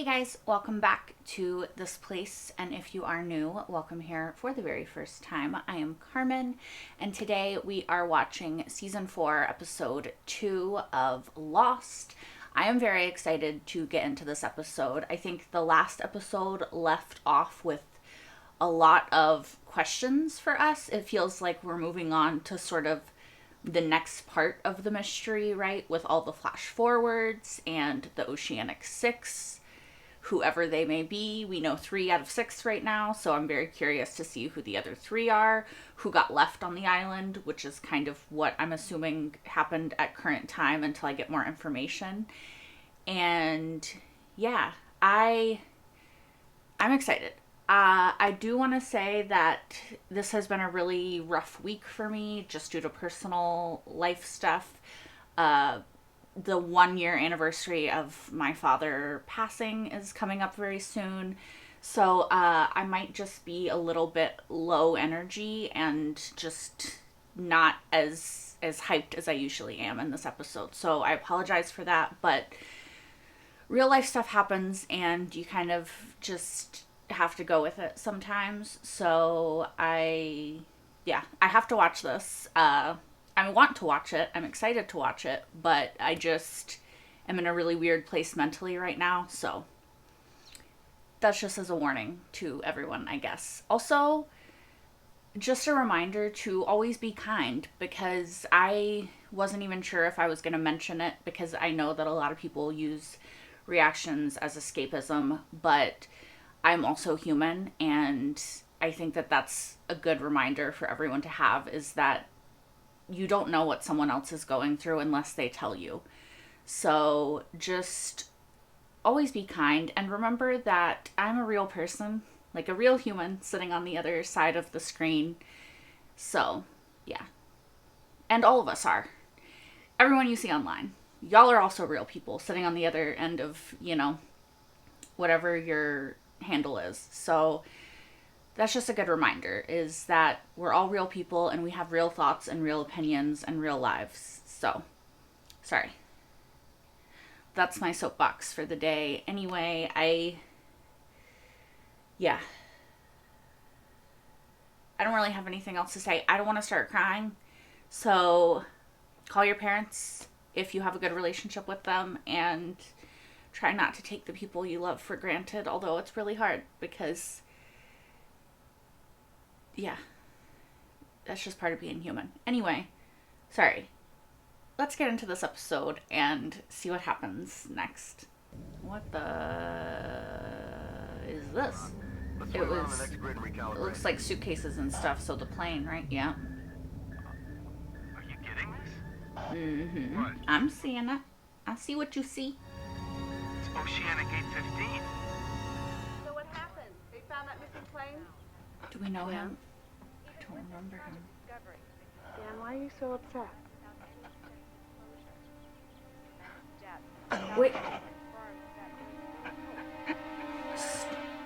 Hey guys, welcome back to this place. And if you are new, welcome here for the very first time. I am Carmen, and today we are watching season 4, episode 2 of Lost. I am very excited to get into this episode. I think the last episode left off with a lot of questions for us. It feels like we're moving on to sort of the next part of the mystery, right? With all the flash forwards and the Oceanic Six, whoever they may be. We know 3 out of 6 right now, so I'm very curious to see who the other 3 are, who got left on the island, which is kind of what I'm assuming happened at current time until I get more information. And yeah, I'm excited. I do want to say that this has been a really rough week for me, just due to personal life stuff. The 1 year anniversary of my father passing is coming up very soon. So I might just be a little bit low energy and just not as hyped as I usually am in this episode. So I apologize for that, but real life stuff happens and you kind of just have to go with it sometimes. So I have to watch this. I want to watch it. I'm excited to watch it, but I just am in a really weird place mentally right now. So that's just as a warning to everyone, I guess. Also, just a reminder to always be kind, because I wasn't even sure if I was going to mention it, because I know that a lot of people use reactions as escapism, but I'm also human, and I think that that's a good reminder for everyone to have, is that you don't know what someone else is going through unless they tell you. So just always be kind and remember that I'm a real person, like a real human sitting on the other side of the screen. So, yeah. And all of us are. Everyone you see online. Y'all are also real people sitting on the other end of, whatever your handle is. So, that's just a good reminder, is that we're all real people and we have real thoughts and real opinions and real lives. So, sorry. That's my soapbox for the day. Anyway, I don't really have anything else to say. I don't want to start crying. So, call your parents if you have a good relationship with them, and try not to take the people you love for granted, although it's really hard because that's just part of being human. Anyway, sorry. Let's get into this episode and see what happens next. What the is this? It looks like suitcases and stuff, so the plane, right? Yeah. Are you getting this? Mm-hmm. What? I'm seeing it. I see what you see. It's Oceanic 815. So what happened? They found that missing plane? Do we know him? I don't remember him. Dan, why are you so upset? Wait.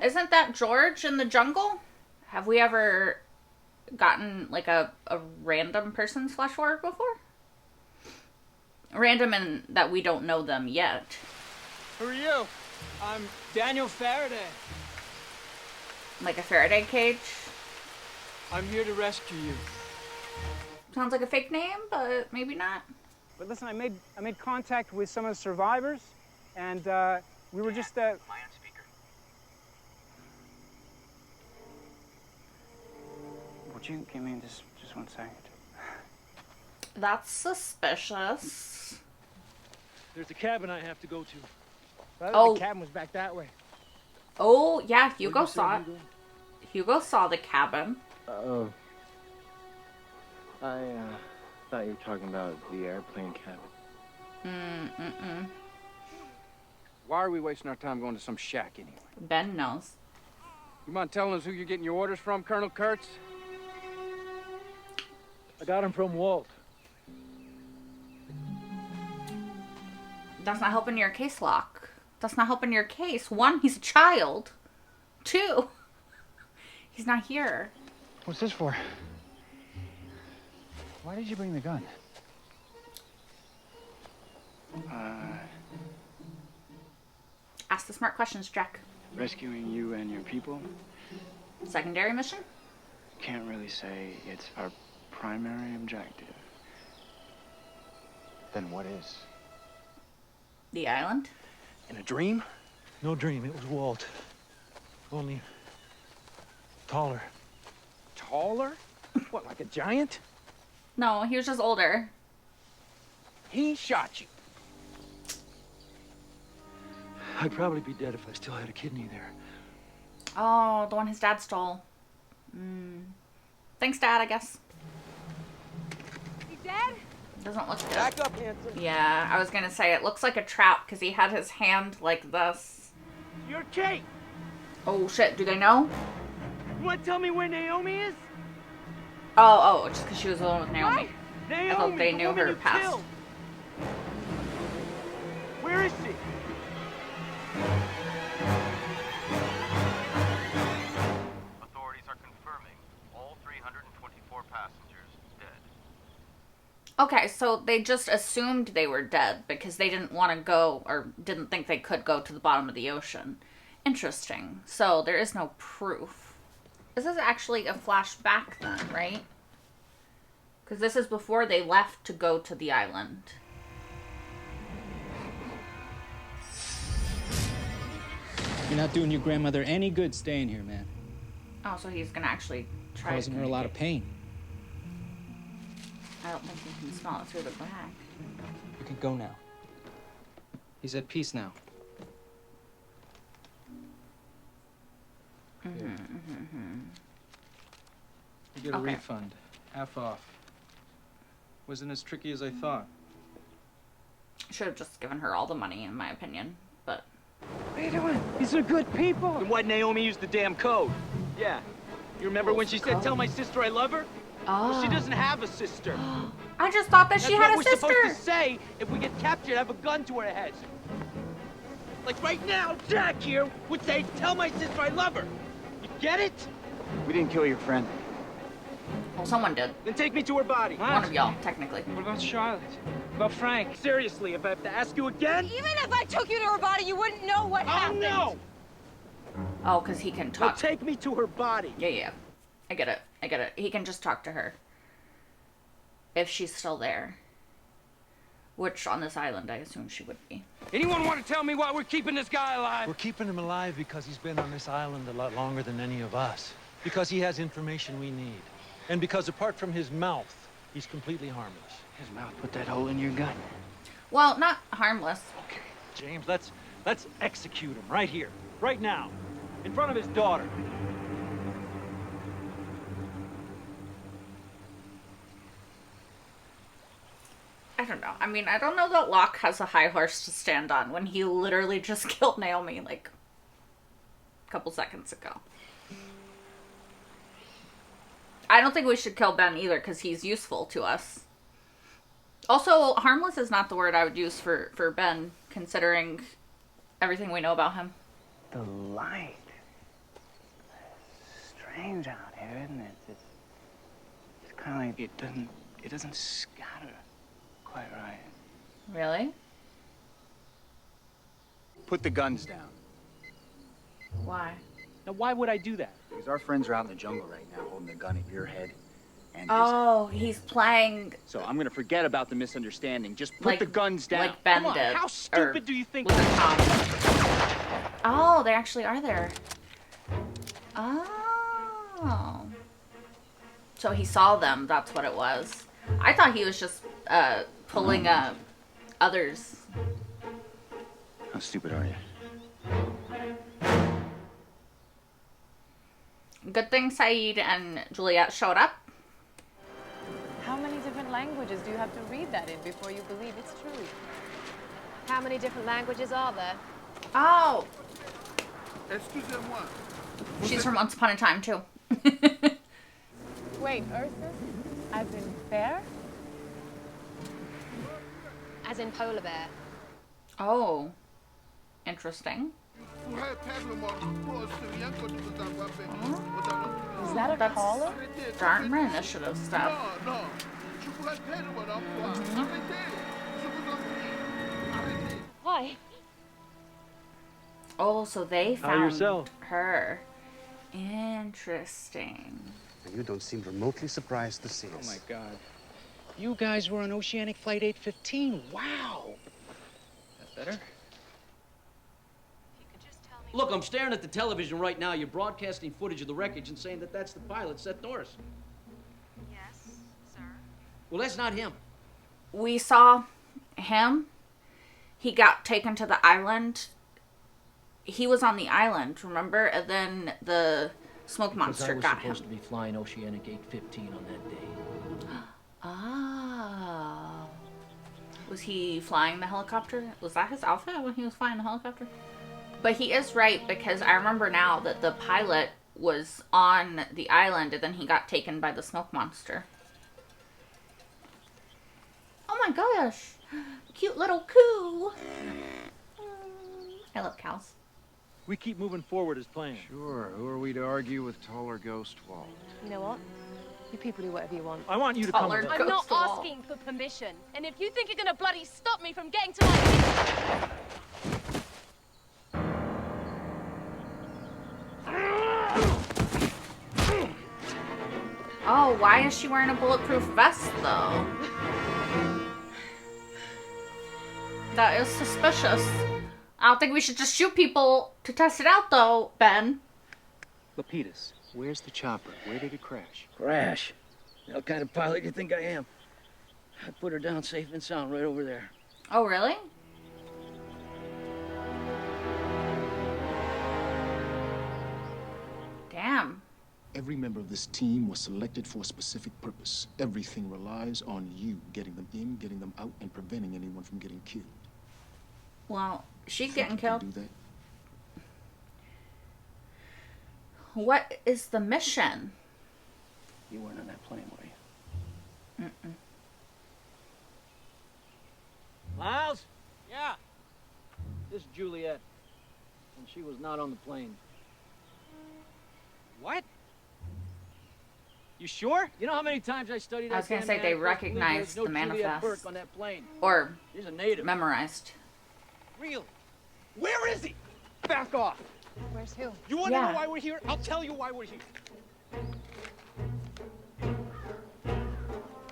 Isn't that George in the jungle? Have we ever gotten like a random person's flash forward before? Random in that we don't know them yet. Who are you? I'm Daniel Faraday. Like a Faraday cage? I'm here to rescue you. Sounds like a fake name, but maybe not. But listen, I made contact with some of the survivors, and we were just Am I on speaker? Would you give me just 1 second? That's suspicious. There's a cabin I have to go to. The cabin was back that way. Oh, yeah, Hugo What'd you say, saw it. Hugo? Hugo saw the cabin. Oh. I thought you were talking about the airplane cabin. Mm-mm. Why are we wasting our time going to some shack anyway? Ben knows. You mind telling us who you're getting your orders from, Colonel Kurtz? I got him from Walt. That's not helping your case, Locke. That's not helping your case. 1, he's a child. 2, he's not here. What's this for? Why did you bring the gun? Ask the smart questions, Jack. Rescuing you and your people? Secondary mission? Can't really say it's our primary objective. Then what is? The island? In a dream? No dream, it was Walt. Only taller. Taller? What, like a giant? No, he was just older. He shot you. I'd probably be dead if I still had a kidney there. Oh, the one his dad stole. Thanks, Dad, I guess. He dead? Doesn't look good. Back up, handsome. Yeah, I was gonna say, it looks like a trap because he had his hand like this. You're Kate. Oh, shit, do they know? You want to tell me where Naomi is? Oh, just because she was alone with Naomi. Right. Naomi, I thought they the knew woman her you past. killed. Where is she? Authorities are confirming all 324 passengers dead. Okay, so they just assumed they were dead because they didn't want to go or didn't think they could go to the bottom of the ocean. Interesting. So there is no proof. This is actually a flashback then, right? Because this is before they left to go to the island. You're not doing your grandmother any good staying here, man. Oh, so he's gonna actually try to Causing her a lot of pain. I don't think you can smell it through the bag. You can go now. He's at peace now. You get a Okay. refund. Half off. Wasn't as tricky as I thought. Should have just given her all the money, in my opinion. But What are you doing? These are good people. And why'd Naomi use the damn code? Yeah. You remember when she said, "Tell my sister I love her"? Well, she doesn't have a sister. I just thought that That's she what had a we're sister. supposed to say if we get captured, have a gun to our heads. Like right now, Jack here would say, "Tell my sister I love her." You get it? We didn't kill your friend. Well, someone did. Then take me to her body. One of y'all, technically. What about Charlotte? About Frank? Seriously, if I have to ask you again, Even if I took you to her body, you wouldn't know what I'll happened. know. Oh, because he can Now talk. take me to her body. Yeah. I get it. He can just talk to her. If she's still there. Which, on this island, I assume she would be. Anyone want to tell me why we're keeping this guy alive? We're keeping him alive because he's been on this island a lot longer than any of us. Because he has information we need. And because apart from his mouth, he's completely harmless. His mouth put that hole in your gun. Well, not harmless. Okay, James, let's execute him right here, right now, in front of his daughter. I don't know. I mean, I don't know that Locke has a high horse to stand on when he literally just killed Naomi, like, a couple seconds ago. I don't think we should kill Ben either, because he's useful to us. Also, harmless is not the word I would use for Ben, considering everything we know about him. The light. It's strange out here, isn't it? It's kind of like it doesn't scatter quite right. Really? Put the guns down. Why? Now, why would I do that? Because our friends are out in the jungle right now holding a gun at your head and his Oh, he's playing head. So I'm gonna forget about the misunderstanding. Just put like the guns down. like Ben Come on, did. how Or stupid do you think? was it Tom? Oh, they actually are there. Oh. So he saw them, that's what it was. I thought he was just pulling others. How stupid are you? Good thing Saeed and Juliet showed up. How many different languages do you have to read that in before you believe it's true? How many different languages are there? Oh. She's from Once Upon a Time, too. Wait, Ursus? As in bear? As in polar bear. Oh. Interesting. Is that a That's collar? Dartmoor Initiative stuff. Why? Oh, so they How found yourself? her. Interesting. You don't seem remotely surprised to see Oh us. my God. You guys were on Oceanic Flight 815. Wow. That better? Look, I'm staring at the television right now. You're broadcasting footage of the wreckage and saying that that's the pilot, Seth Norris. Yes, sir. Well, that's not him. We saw him. He got taken to the island. He was on the island, remember? And then the smoke monster I was got him. supposed to be flying Oceanic 815 on that day. Oh. Was he flying the helicopter? Was that his outfit when he was flying the helicopter? But he is right, because I remember now that the pilot was on the island and then he got taken by the smoke monster. Oh my gosh. Cute little coo. I love cows. We keep moving forward as planned. Sure. Who are we to argue with taller Ghost Walt? You know what? You people do whatever you want. I want you to come with us. I'm not asking for permission. And if you think you're gonna bloody stop me from getting to my... Oh, why is she wearing a bulletproof vest, though? That is suspicious. I don't think we should just shoot people to test it out, though, Ben. Lapidus, where's the chopper? Where did it crash? Crash. What kind of pilot do you think I am? I put her down safe and sound right over there. Oh, really? Damn. Every member of this team was selected for a specific purpose. Everything relies on you getting them in, getting them out, and preventing anyone from getting killed. Well, she's Think getting you can killed. do that? What is the mission? You weren't on that plane, were you? Mm-mm. Miles? Yeah? This is Juliet. And she was not on the plane. What? You sure? You know how many times I studied that I was gonna damn say they manifest? recognized Believe the me, there's no Juliet manifest. Burke on that plane. Or She's a native. memorized. Really? Where is he? Back off. Where's who? You want to Yeah. know why we're here? I'll tell you why we're here.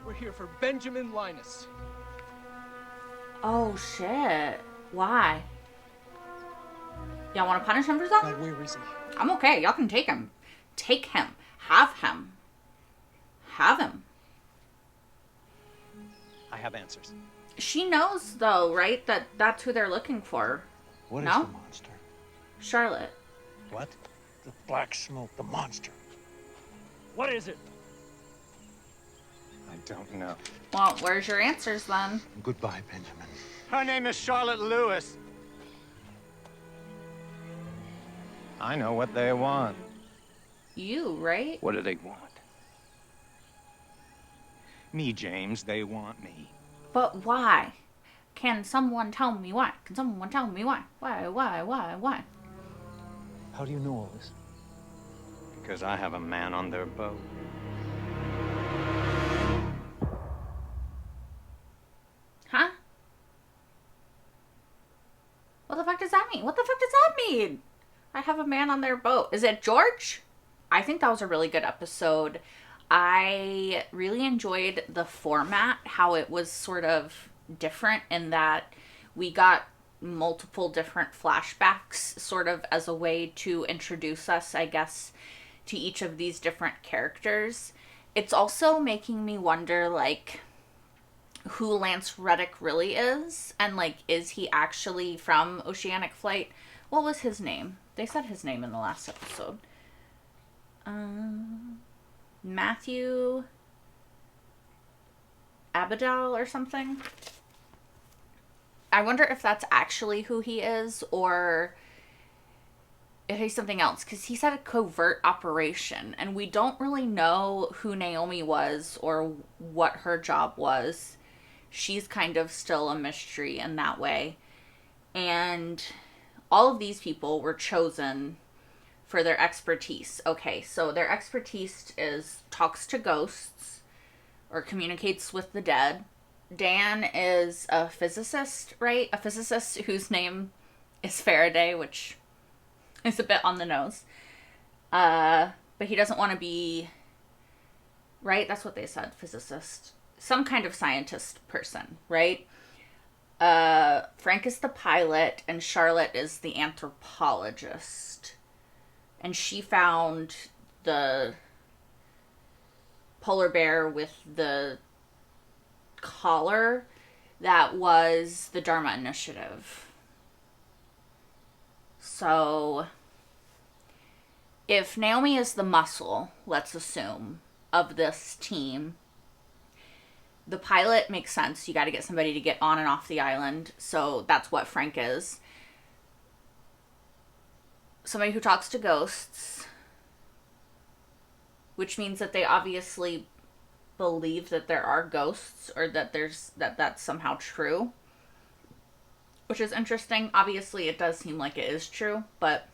We're here for Benjamin Linus. Oh, shit. Why? Y'all want to punish him for something? Now, where is he? I'm okay. Y'all can take him. Take him. Have him. Have him. I have answers. She knows, though, right? That that's who they're looking for. What is No? the monster? Charlotte. What? The black smoke, the monster. What is it? I don't know. Well, where's your answers, then? Goodbye, Benjamin. Her name is Charlotte Lewis. I know what they want. You, right? What do they want? Me, James. They want me. But why? Can someone tell me why? Can someone tell me why? Why? How do you know all this? Because I have a man on their boat. Huh? What the fuck does that mean? What the fuck does that mean? I have a man on their boat. Is it George? I think that was a really good episode. I really enjoyed the format, how it was sort of different in that we got multiple different flashbacks sort of as a way to introduce us, I guess, to each of these different characters. It's also making me wonder, like, who Lance Reddick really is, and, like, is he actually from Oceanic Flight? What was his name? They said his name in the last episode. Matthew Abadal or something. I wonder if that's actually who he is, or if he's something else, because he said a covert operation, and we don't really know who Naomi was or what her job was. She's kind of still a mystery in that way. And all of these people were chosen for their expertise. Okay, so their expertise is talks to ghosts or communicates with the dead. Dan is a physicist, right? A physicist whose name is Faraday, which is a bit on the nose. But he doesn't want to be, right? That's what they said, physicist. Some kind of scientist person, right? Frank is the pilot, and Charlotte is the anthropologist. And she found the polar bear with the collar that was the Dharma Initiative. So, if Naomi is the muscle, let's assume, of this team, the pilot makes sense. You got to get somebody to get on and off the island. So that's what Frank is. Somebody who talks to ghosts. Which means that they obviously believe that there are ghosts, or that that's somehow true. Which is interesting. Obviously it does seem like it is true, but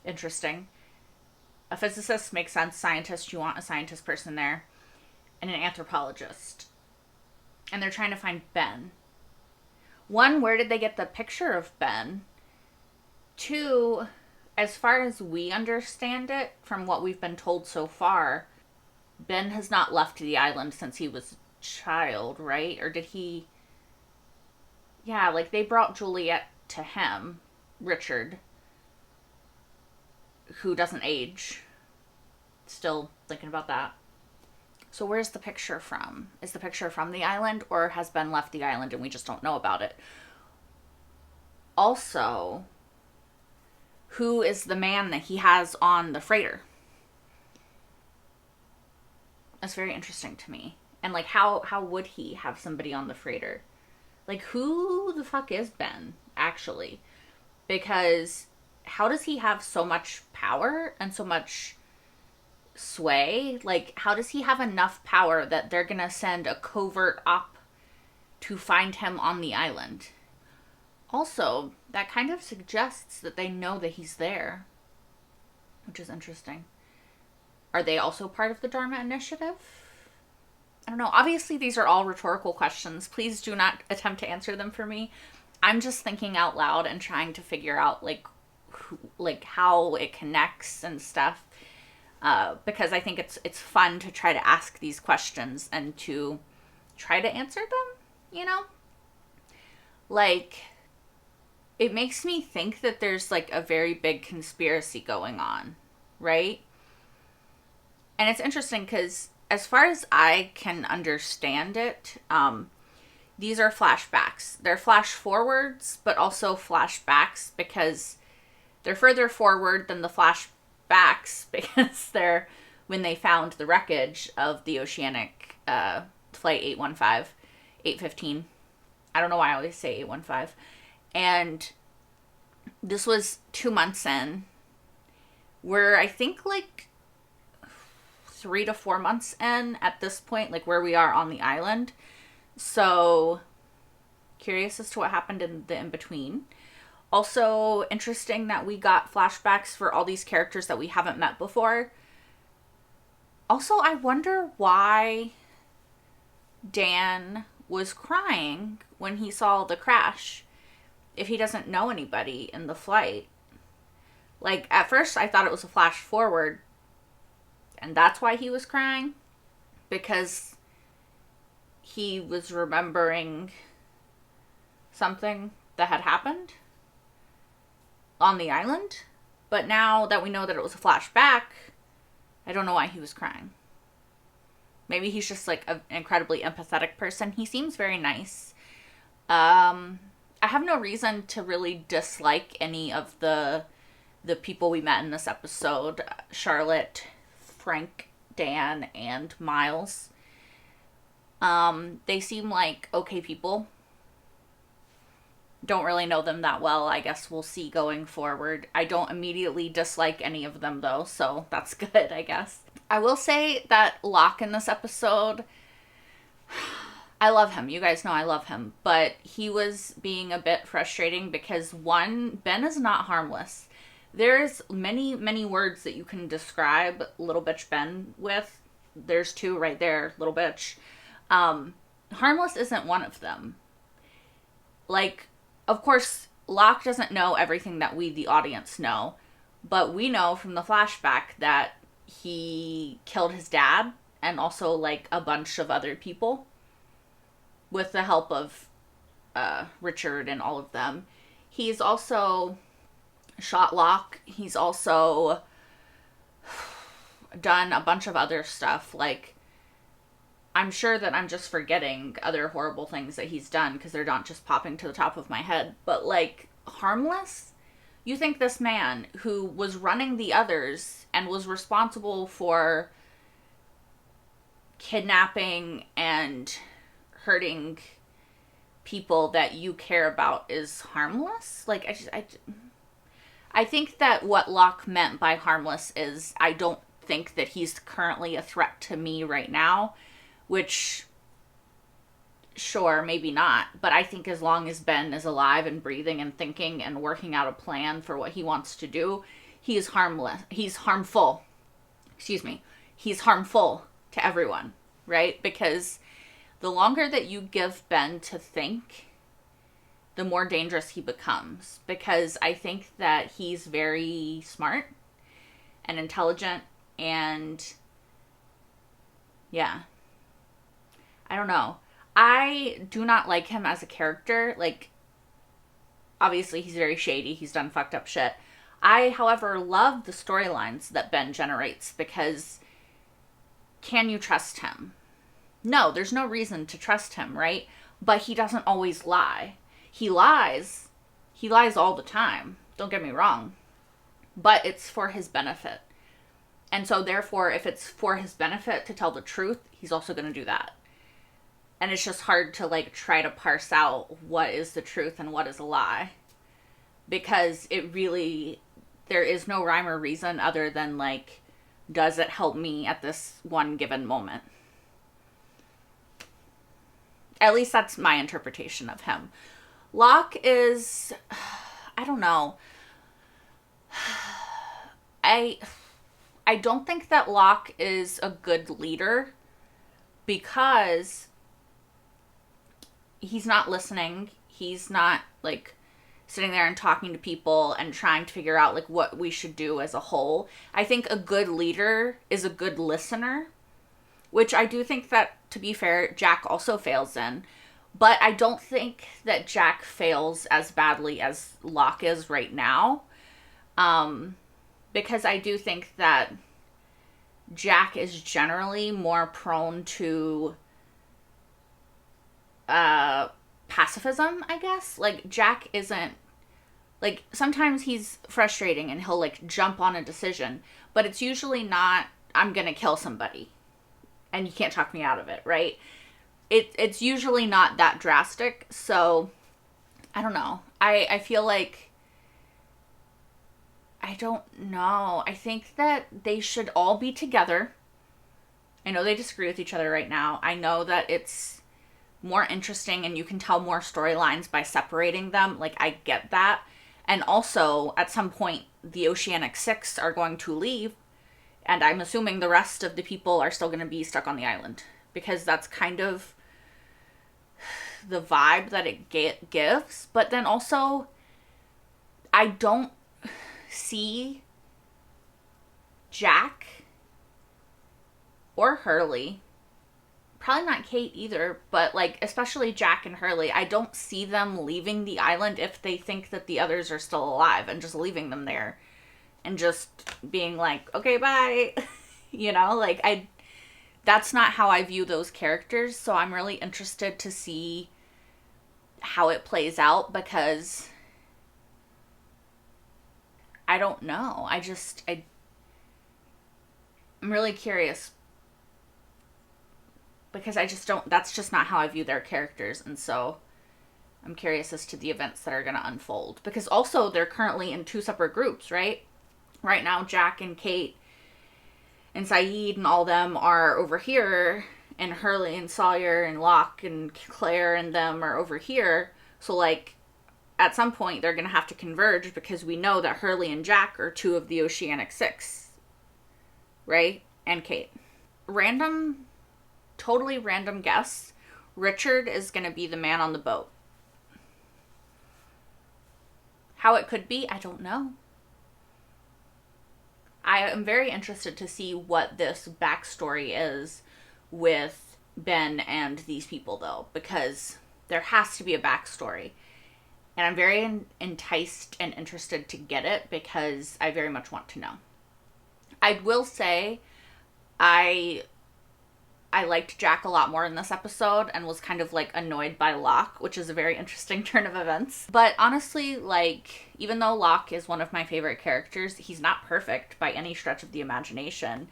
interesting. A physicist makes sense. Scientist, you want a scientist person there. And an anthropologist. And they're trying to find Ben. One, where did they get the picture of Ben? Two, as far as we understand it, from what we've been told so far, Ben has not left the island since he was a child, right? Or did he... Yeah, like they brought Juliet to him, Richard, who doesn't age. Still thinking about that. So where's the picture from? Is the picture from the island, or has Ben left the island and we just don't know about it? Also, who is the man that he has on the freighter? That's very interesting to me. And like, how would he have somebody on the freighter? Like, who the fuck is Ben, actually? Because how does he have so much power and so much sway? Like, how does he have enough power that they're gonna send a covert op to find him on the island? Also, that kind of suggests that they know that he's there, which is interesting. Are they also part of the Dharma Initiative? I don't know. Obviously, these are all rhetorical questions. Please do not attempt to answer them for me. I'm just thinking out loud and trying to figure out like how it connects and stuff. Because I think it's fun to try to ask these questions and to try to answer them, you know? Like, it makes me think that there's like a very big conspiracy going on, right? And it's interesting because as far as I can understand it, these are flashbacks. They're flash forwards, but also flashbacks because they're further forward than the flashbacks because they're when they found the wreckage of the Oceanic Flight 815. I don't know why I always say 815. And this was 2 months in. We're, I think, like 3 to 4 months in at this point, like where we are on the island. So, curious as to what happened in the in-between. Also, interesting that we got flashbacks for all these characters that we haven't met before. Also, I wonder why Dan was crying when he saw the crash if he doesn't know anybody in the flight. Like, at first I thought it was a flash forward, and that's why he was crying, because he was remembering something that had happened on the island. But now that we know that it was a flashback, I don't know why he was crying. Maybe he's just like an incredibly empathetic person. He seems very nice. I have no reason to really dislike any of the people we met in this episode. Charlotte, Frank, Dan, and Miles. They seem like okay people. Don't really know them that well. I guess we'll see going forward. I don't immediately dislike any of them though, so that's good, I guess. I will say that Locke in this episode, I love him. You guys know I love him. But he was being a bit frustrating because, one, Ben is not harmless. There's many, many words that you can describe Little Bitch Ben with. There's two right there, Little Bitch. Harmless isn't one of them. Like, of course, Locke doesn't know everything that we, the audience, know, but we know from the flashback that he killed his dad and also, like, a bunch of other people with the help of Richard and all of them. He's also shot Locke. He's also done a bunch of other stuff. Like, I'm sure that I'm just forgetting other horrible things that he's done because they're not just popping to the top of my head. But, like, Harmless? You think this man who was running the others and was responsible for kidnapping and hurting people that you care about is harmless? Like, I think that what Locke meant by harmless is I don't think that he's currently a threat to me right now, which, sure, maybe not, but I think as long as Ben is alive and breathing and thinking and working out a plan for what he wants to do, he is harmless. He's harmful. Excuse me. He's harmful to everyone, right? Because the longer that you give Ben to think, the more dangerous he becomes. Because I think that he's very smart and intelligent and, yeah. I don't know. I do not like him as a character. Like, obviously he's very shady. He's done fucked up shit. I, however, love the storylines that Ben generates because can you trust him? No, there's no reason to trust him, right? But he doesn't always lie. He lies. He lies all the time. Don't get me wrong. But it's for his benefit. And so therefore, if it's for his benefit to tell the truth, he's also going to do that. And it's just hard to, like, try to parse out what is the truth and what is a lie. Because it really, there is no rhyme or reason other than, like, does it help me at this one given moment? At least that's my interpretation of him. Locke is, I don't know. I don't think that Locke is a good leader because he's not listening. He's not, like, sitting there and talking to people and trying to figure out, like, what we should do as a whole. I think a good leader is a good listener, which I do think that, to be fair, Jack also fails in. But I don't think that Jack fails as badly as Locke is right now. Because I do think that Jack is generally more prone to pacifism, I guess. Like, Jack isn't, like, sometimes he's frustrating and he'll, like, jump on a decision, but it's usually not, I'm gonna kill somebody and you can't talk me out of it, right? It's usually not that drastic. So I don't know. I feel like, I don't know. I think that they should all be together. I know they disagree with each other right now. I know that it's more interesting and you can tell more storylines by separating them. Like, I get that. And also, at some point, the Oceanic Six are going to leave. And I'm assuming the rest of the people are still going to be stuck on the island. Because that's kind of the vibe that it gives. But then also, I don't see Jack or Hurley, probably not Kate either, but, like, especially Jack and Hurley, I don't see them leaving the island if they think that the others are still alive and just leaving them there and just being like, okay, bye. You know, like, that's not how I view those characters. So I'm really interested to see how it plays out because I don't know. I'm really curious because I just don't, that's just not how I view their characters. And so I'm curious as to the events that are going to unfold because also they're currently in two separate groups, right? Right now, Jack and Kate and Sayid and all them are over here, and Hurley and Sawyer and Locke and Claire and them are over here. So, like, at some point they're going to have to converge because we know that Hurley and Jack are two of the Oceanic Six, right? And Kate. Totally random guess. Richard is going to be the man on the boat. How it could be, I don't know. I am very interested to see what this backstory is with Ben and these people, though, because there has to be a backstory. And I'm very enticed and interested to get it because I very much want to know. I will say I liked Jack a lot more in this episode and was kind of like annoyed by Locke, which is a very interesting turn of events. But honestly, like, even though Locke is one of my favorite characters, he's not perfect by any stretch of the imagination.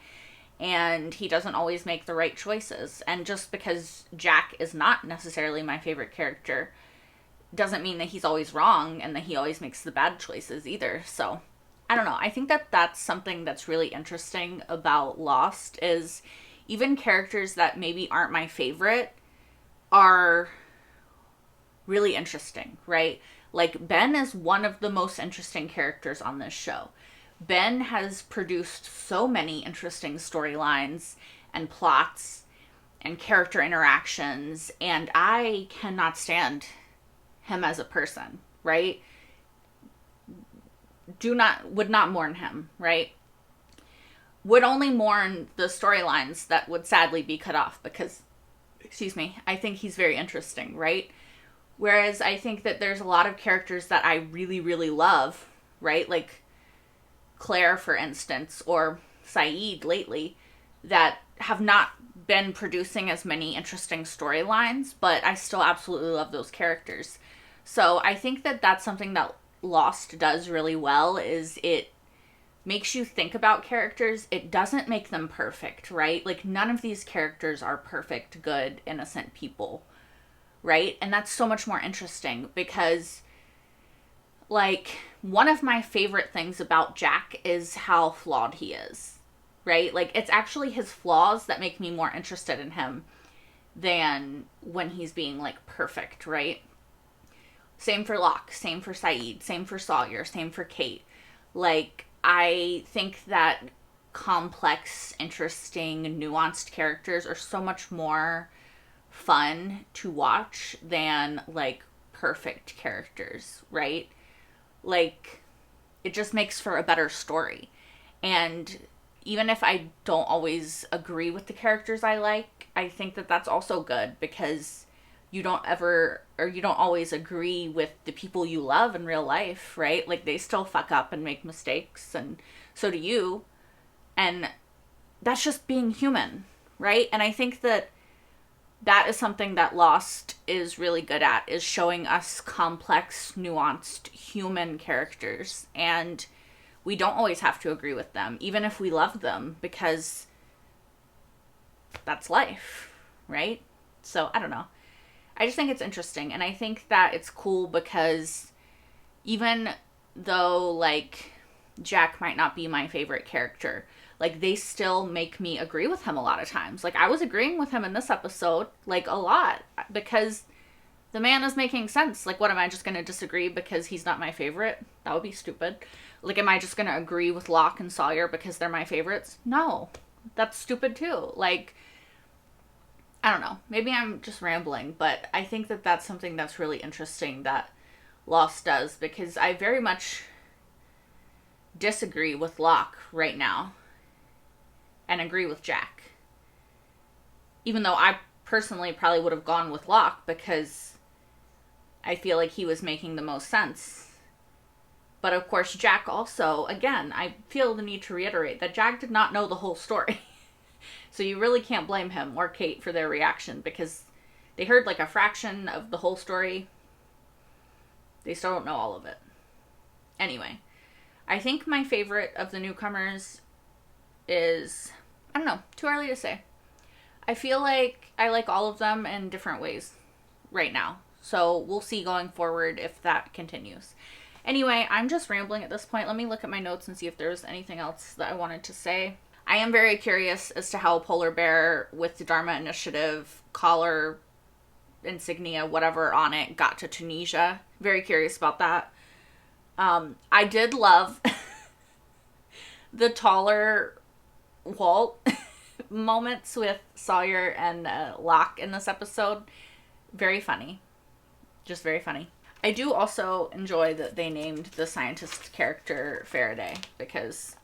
And he doesn't always make the right choices. And just because Jack is not necessarily my favorite character doesn't mean that he's always wrong and that he always makes the bad choices either. So, I don't know. I think that that's something that's really interesting about Lost is even characters that maybe aren't my favorite are really interesting, right? Like, Ben is one of the most interesting characters on this show. Ben has produced so many interesting storylines and plots and character interactions, and I cannot stand him as a person, right? Would not mourn him, right? Would only mourn the storylines that would sadly be cut off because, I think he's very interesting, right? Whereas I think that there's a lot of characters that I really, really love, right? Like Claire, for instance, or Saeed lately, that have not been producing as many interesting storylines, but I still absolutely love those characters. So I think that that's something that Lost does really well, is it makes you think about characters. It doesn't make them perfect, right? Like, none of these characters are perfect, good, innocent people, right? And that's so much more interesting because, like, one of my favorite things about Jack is how flawed he is, right? Like, it's actually his flaws that make me more interested in him than when he's being, like, perfect, right? Same for Locke, same for Saeed, same for Sawyer, same for Kate. Like, I think that complex, interesting, nuanced characters are so much more fun to watch than, like, perfect characters, right? Like, it just makes for a better story. And even if I don't always agree with the characters I like, I think that that's also good because you don't always agree with the people you love in real life, right? Like, they still fuck up and make mistakes, and so do you. And that's just being human, right? And I think that that is something that Lost is really good at, is showing us complex, nuanced human characters. And we don't always have to agree with them, even if we love them, because that's life, right? So, I don't know. I just think it's interesting, and I think that it's cool because even though, like, Jack might not be my favorite character, like, they still make me agree with him a lot of times. Like, I was agreeing with him in this episode, like, a lot, because the man is making sense. Like, what, am I just going to disagree because he's not my favorite? That would be stupid. Like, am I just going to agree with Locke and Sawyer because they're my favorites? No, that's stupid too. Like, I don't know. Maybe I'm just rambling, but I think that that's something that's really interesting that Lost does, because I very much disagree with Locke right now and agree with Jack. Even though I personally probably would have gone with Locke because I feel like he was making the most sense. But of course, Jack also, again, I feel the need to reiterate that Jack did not know the whole story. So you really can't blame him or Kate for their reaction because they heard like a fraction of the whole story. They still don't know all of it. Anyway, I think my favorite of the newcomers is, I don't know, too early to say. I feel like I like all of them in different ways right now. So we'll see going forward if that continues. Anyway, I'm just rambling at this point. Let me look at my notes and see if there's anything else that I wanted to say. I am very curious as to how Polar Bear with the Dharma Initiative collar, insignia, whatever on it, got to Tunisia. Very curious about that. I did love the taller Walt moments with Sawyer and Locke in this episode. Very funny. Just very funny. I do also enjoy that they named the scientist character Faraday, because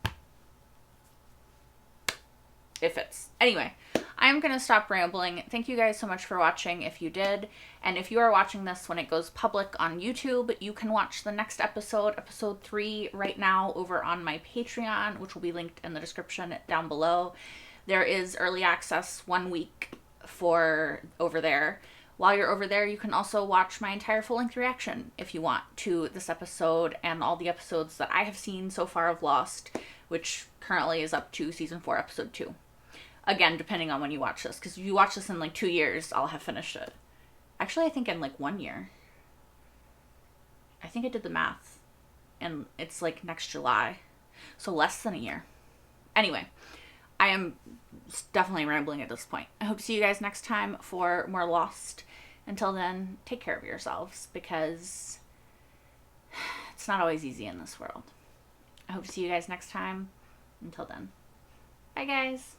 it fits. Anyway, I'm going to stop rambling. Thank you guys so much for watching if you did. And if you are watching this when it goes public on YouTube, you can watch the next episode, episode 3, right now over on my Patreon, which will be linked in the description down below. There is early access 1 week for over there. While you're over there, you can also watch my entire full-length reaction if you want to this episode and all the episodes that I have seen so far of Lost, which currently is up to season 4, episode 2. Again, depending on when you watch this, because if you watch this in like 2 years, I'll have finished it. Actually, I think in like 1 year. I think I did the math, and it's like next July, so less than a year. Anyway, I am definitely rambling at this point. I hope to see you guys next time for more Lost. Until then, take care of yourselves, because it's not always easy in this world. I hope to see you guys next time. Until then, bye guys.